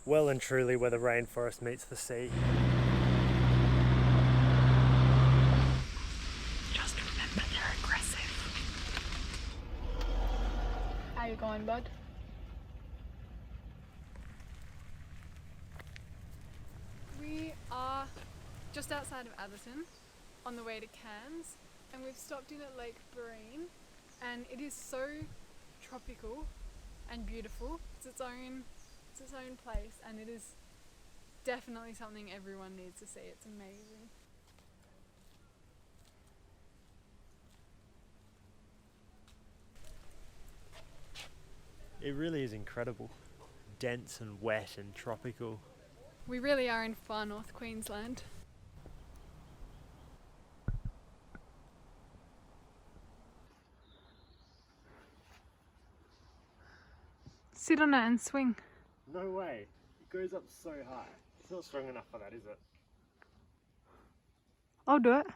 well and truly where the rainforest meets the sea. Just remember they're aggressive. How you going, bud? We are just outside of Atherton on the way to Cairns, and we've stopped in at Lake Breen, and it is so tropical and beautiful. It's its own place, and it is definitely something everyone needs to see. It's amazing. It really is incredible. Dense and wet and tropical. We really are in far north Queensland. Sit on it and swing. No way. It goes up so high. It's not strong enough for that, is it? I'll do it.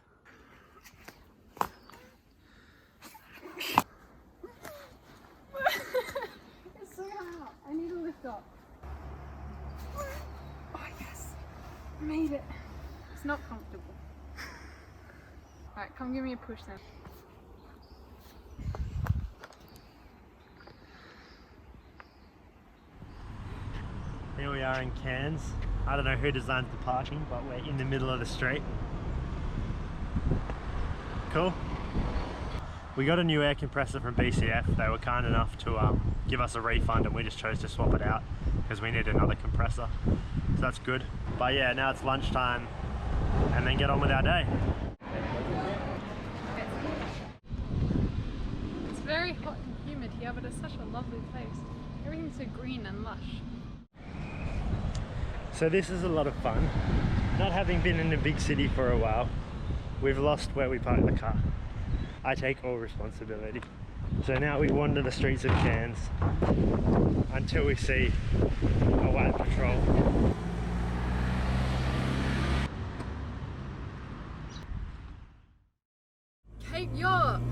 It's so high up. I need to lift up. Oh yes. Made it. It's not comfortable. Alright, come give me a push then. Here we are in Cairns. I don't know who designed the parking, but we're in the middle of the street. Cool. We got a new air compressor from BCF. They were kind enough to give us a refund, and we just chose to swap it out because we need another compressor. So that's good. But yeah, now it's lunchtime and then get on with our day. It's very hot and humid here, but it's such a lovely place. Everything's so green and lush. So this is a lot of fun. Not having been in a big city for a while, we've lost where we park the car. I take all responsibility. So now we wander the streets of Cairns until we see a white patrol. Cape York!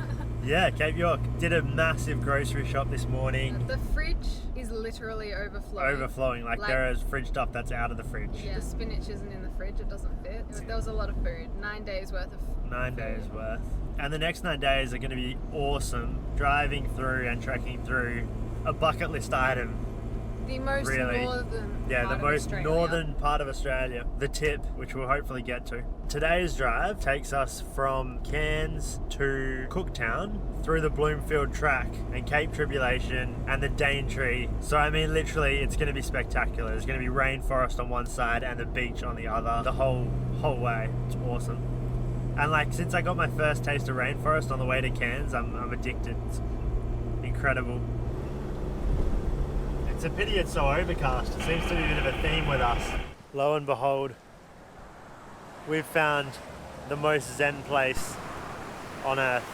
Yeah, Cape York. Did a massive grocery shop this morning. The fridge is literally overflowing. Overflowing, like there is fridge stuff that's out of the fridge. Yeah, the spinach isn't in the fridge, it doesn't fit. There was a lot of food, 9 days worth of 9 days worth. And the next 9 days are going to be awesome. Driving through and trekking through a bucket list item. The most northern the most northern part of Australia. The tip, which we'll hopefully get to. Today's drive takes us from Cairns to Cooktown through the Bloomfield Track and Cape Tribulation and the Daintree. So I mean literally it's going to be spectacular. There's going to be rainforest on one side and the beach on the other. The whole way. It's awesome. And like since I got my first taste of rainforest on the way to Cairns, I'm addicted. It's incredible. It's a pity it's so overcast. It seems to be a bit of a theme with us. Lo and behold, we've found the most zen place on earth.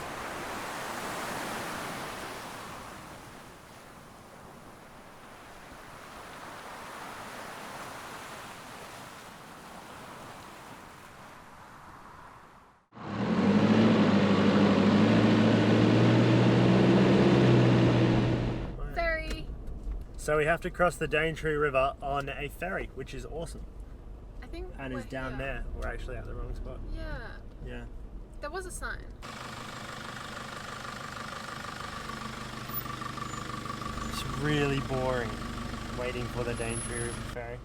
So we have to cross the Daintree River on a ferry, which is awesome. I think and is down there. We're actually at the wrong spot. Yeah. Yeah. There was a sign. It's really boring waiting for the Daintree River ferry.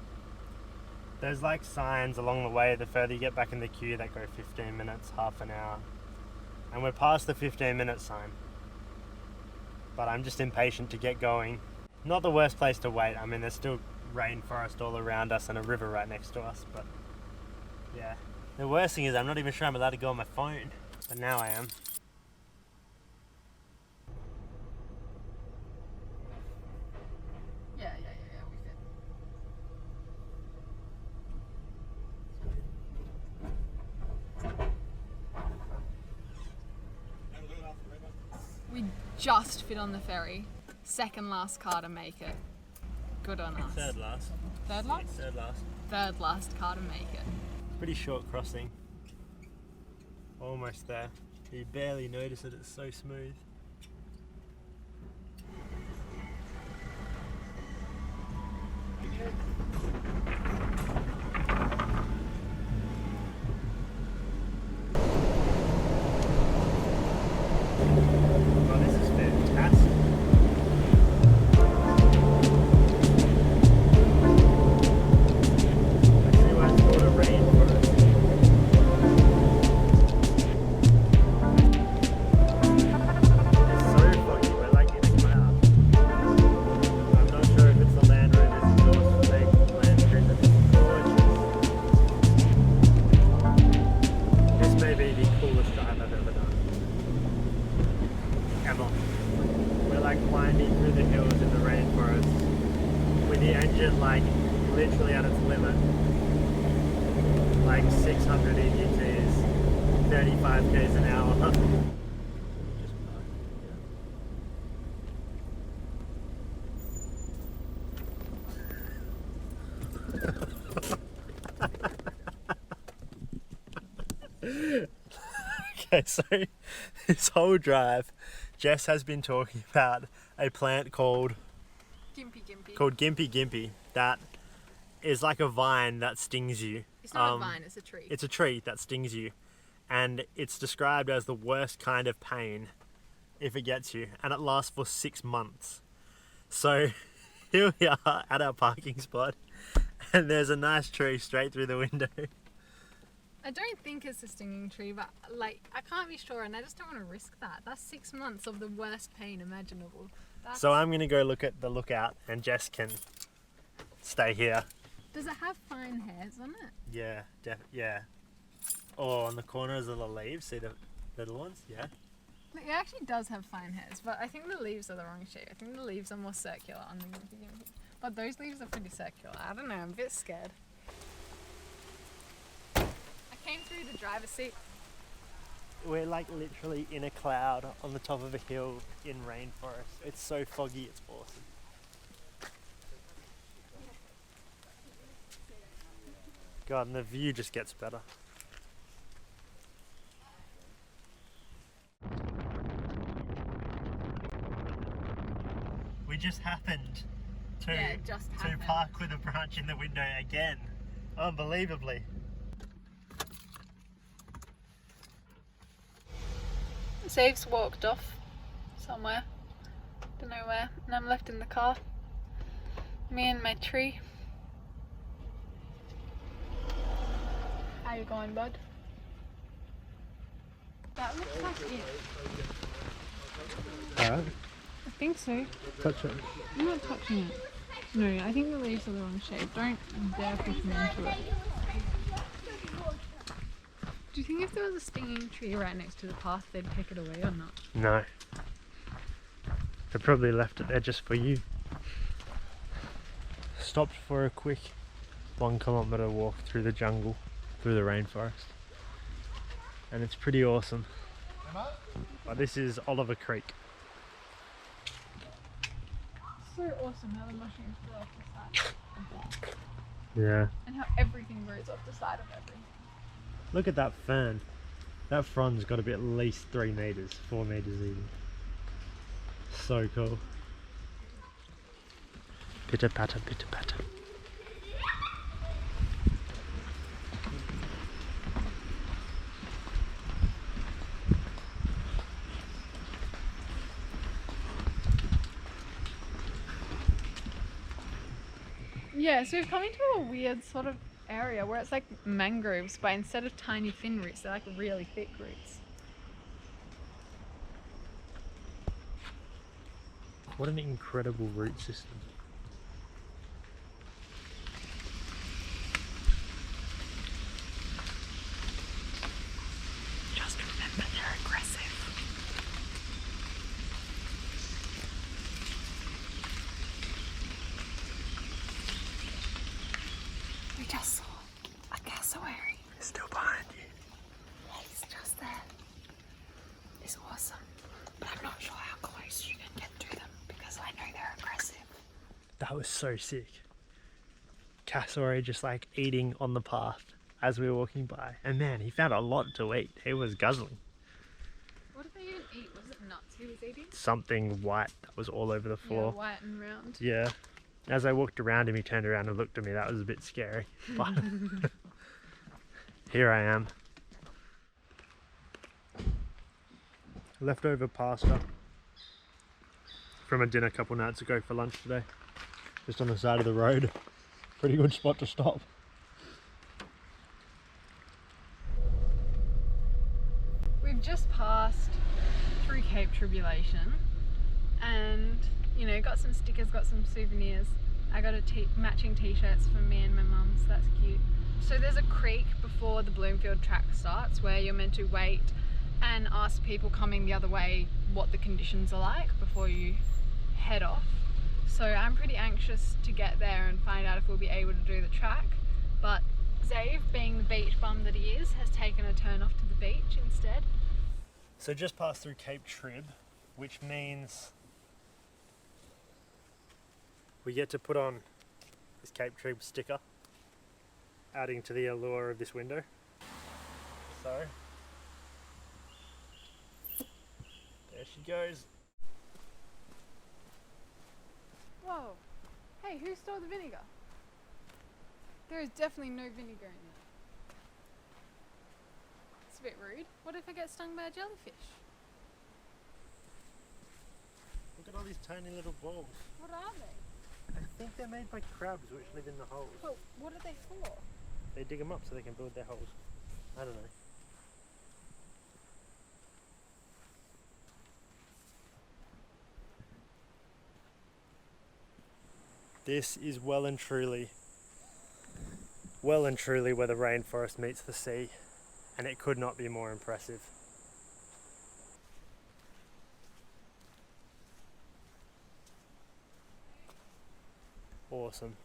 There's like signs along the way. The further you get back in the queue, that go 15 minutes, half an hour. And we're past the 15-minute sign. But I'm just impatient to get going. Not the worst place to wait. I mean, there's still rainforest all around us and a river right next to us, but yeah. The worst thing is I'm not even sure I'm allowed to go on my phone, but now I am. Yeah, we fit. We just fit on the ferry. Second last car to make it. Good on us. Third last. Third last? Third last. Third last car to make it. Pretty short crossing. Almost there. You barely notice it, it's so smooth. engine like literally at its limit. Like 600 EUTs, 35 k's an hour. Okay, so this whole drive, Jess has been talking about a plant called Gimpy Gimpy that is like a vine that stings you. It's not a vine, it's a tree. It's a tree that stings you, and it's described as the worst kind of pain if it gets you, and it lasts for 6 months. So here we are at our parking spot, and there's a nice tree straight through the window. I don't think it's a stinging tree, but like I can't be sure, and I just don't want to risk that. That's 6 months of the worst pain imaginable. So I'm gonna go look at the lookout, and Jess can stay here. Does it have fine hairs on it? Yeah, yeah. Oh, on the corners of the leaves, see the little ones? Yeah. It actually does have fine hairs, but I think the leaves are the wrong shape. I think the leaves are more circular on the Gimpy Gimpy. But those leaves are pretty circular. I don't know, I'm a bit scared. I came through the driver's seat. We're like literally in a cloud on the top of a hill in rainforest. It's so foggy, it's awesome. God, and the view just gets better. We just happened to park with a branch in the window again. Unbelievably. Zave's walked off somewhere, don't know where, and I'm left in the car. Me and my tree. How you going, bud? That looks like it. Alright. I think so. Touch it. I'm not touching it. No, I think the leaves are the wrong shape. Don't dare push me into it. Do you think if there was a stinging tree right next to the path, they'd pick it away or not? No. They probably left it there just for you. Stopped for a quick 1 kilometre walk through the jungle, through the rainforest. And it's pretty awesome. But this is Oliver Creek. So awesome how the mushrooms grow off the side of that. Yeah. And how everything grows off the side of everything. Look at that fern. That frond's got to be at least 3 metres, 4 metres even. So cool. Pitter patter, pitter patter. Yeah, so we've come into a weird sort of area where it's like mangroves, but instead of tiny thin roots, they're like really thick roots. What an incredible root system. Just remember they're aggressive. We just saw a cassowary. It's still behind you. He's just there. It's awesome. But I'm not sure how close you can get to them because I know they're aggressive. That was so sick. Cassowary just like eating on the path as we were walking by. And man, he found a lot to eat. He was guzzling. What did they even eat? Was it nuts he was eating? Something white that was all over the floor. Yeah, white and round. Yeah. As I walked around him, he turned around and looked at me. That was a bit scary. But here I am. Leftover pasta from a dinner a couple nights ago for lunch today. Just on the side of the road. Pretty good spot to stop. We've just passed through Cape Tribulation and, you know, got some stickers, got some souvenirs. I got matching t-shirts for me and my mum, so that's cute. So there's a creek before the Bloomfield Track starts where you're meant to wait and ask people coming the other way what the conditions are like before you head off. So I'm pretty anxious to get there and find out if we'll be able to do the track. But Zave, being the beach bum that he is, has taken a turn off to the beach instead. So just passed through Cape Trib, which means we get to put on this Cape Trib sticker, adding to the allure of this window. So, there she goes. Whoa. Hey, who stole the vinegar? There is definitely no vinegar in there. It's a bit rude. What if I get stung by a jellyfish? Look at all these tiny little balls. What are they? I think they're made by crabs which live in the holes. Well, what are they for? They dig them up so they can build their holes. I don't know. This is well and truly where the rainforest meets the sea, and it could not be more impressive. Awesome.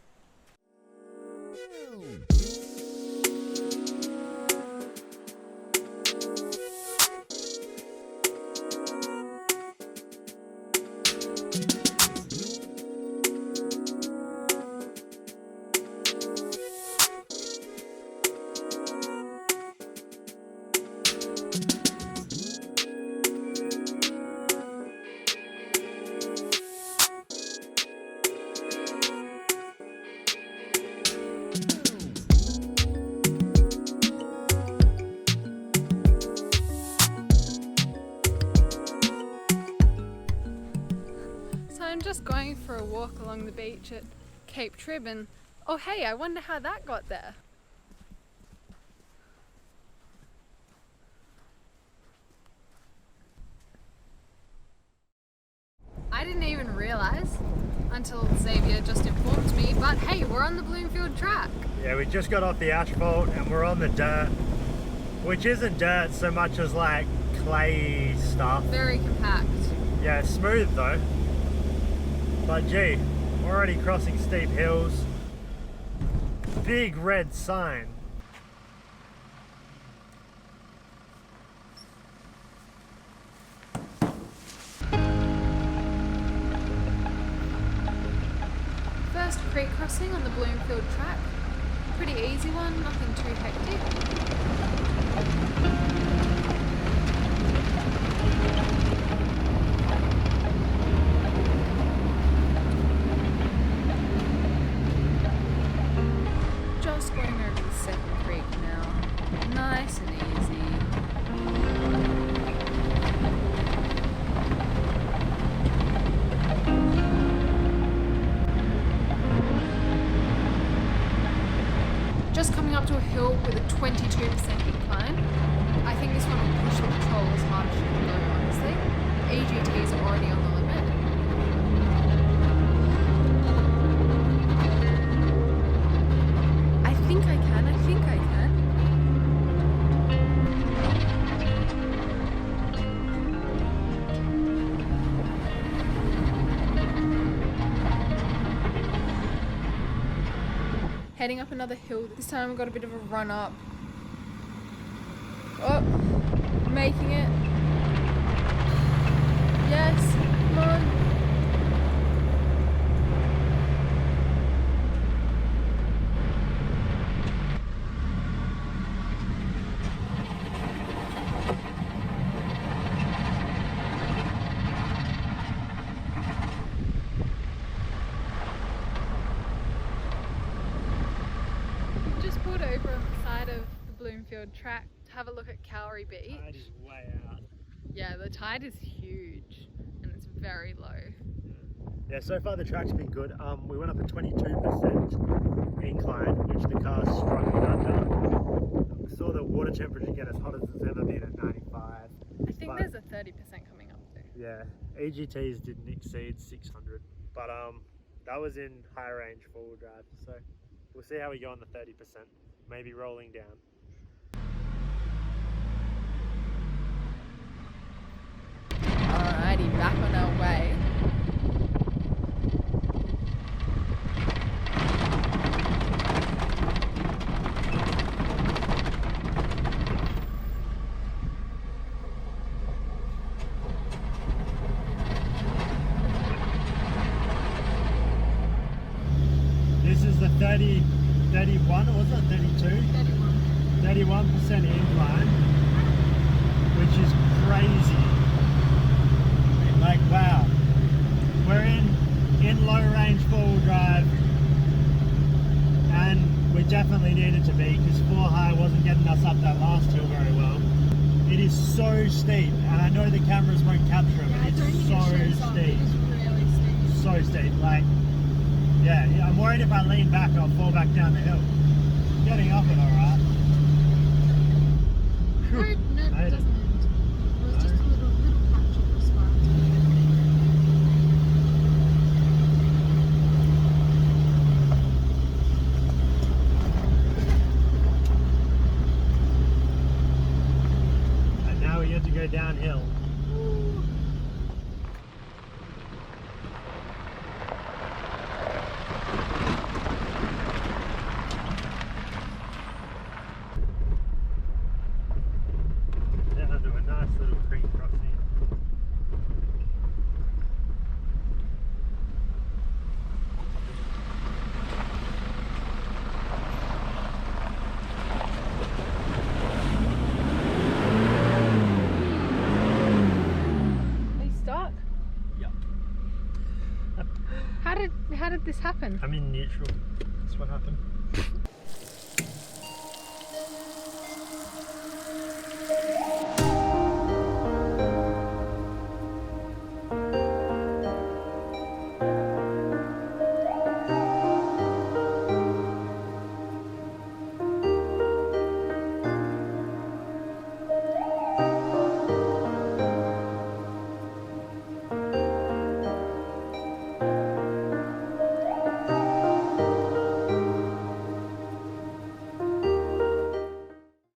I'm just going for a walk along the beach at Cape Trib and oh hey, I wonder how that got there. I didn't even realise until Xavier just informed me, but hey, we're on the Bloomfield Track. Yeah, we just got off the asphalt and we're on the dirt, which isn't dirt so much as like clay stuff. Very compact. Yeah, smooth though. But gee, we're already crossing steep hills. Big red sign. First creek crossing on the Bloomfield Track. Pretty easy one, nothing too hectic. Just going over the second creek now. Nice and easy. Just coming up to a hill with a 22% incline. I think this one will push the patrol as hard as you can go, honestly. EGTs are already on the limit. I think I can. Heading up another hill. This time we've got a bit of a run up. Oh, making it. Yes, come on. Just pulled over on the side of the Bloomfield Track to have a look at Cassowaries Beach. Tide is way out. Yeah, the tide is huge and it's very low. Yeah, so far the track's been good. We went up a 22% incline, which the car's struggled under. We saw the water temperature get as hot as it's ever been at 95. I think there's a 30% coming up too. Yeah, EGTs didn't exceed 600, but that was in high range four-wheel drive, so we'll see how we go on the 30%, maybe rolling down. Alrighty, back on our way. 30, 31, or was it 32? 31% incline, which is crazy. Like, wow. We're in low range four-wheel drive, and we definitely needed to be, because 4 high wasn't getting us up that last hill very well. It is so steep, and I know the cameras won't capture it, but it's so steep. It's really steep. So steep. Like, yeah, I'm worried if I lean back, I'll fall back down the hill. Getting up it alright. No, it doesn't end. It was just a little patch of respite. And now we get to go downhill. Down to a nice little creek crossing. Are you stuck? Yep. How did this happen? I'm in neutral. That's what happened.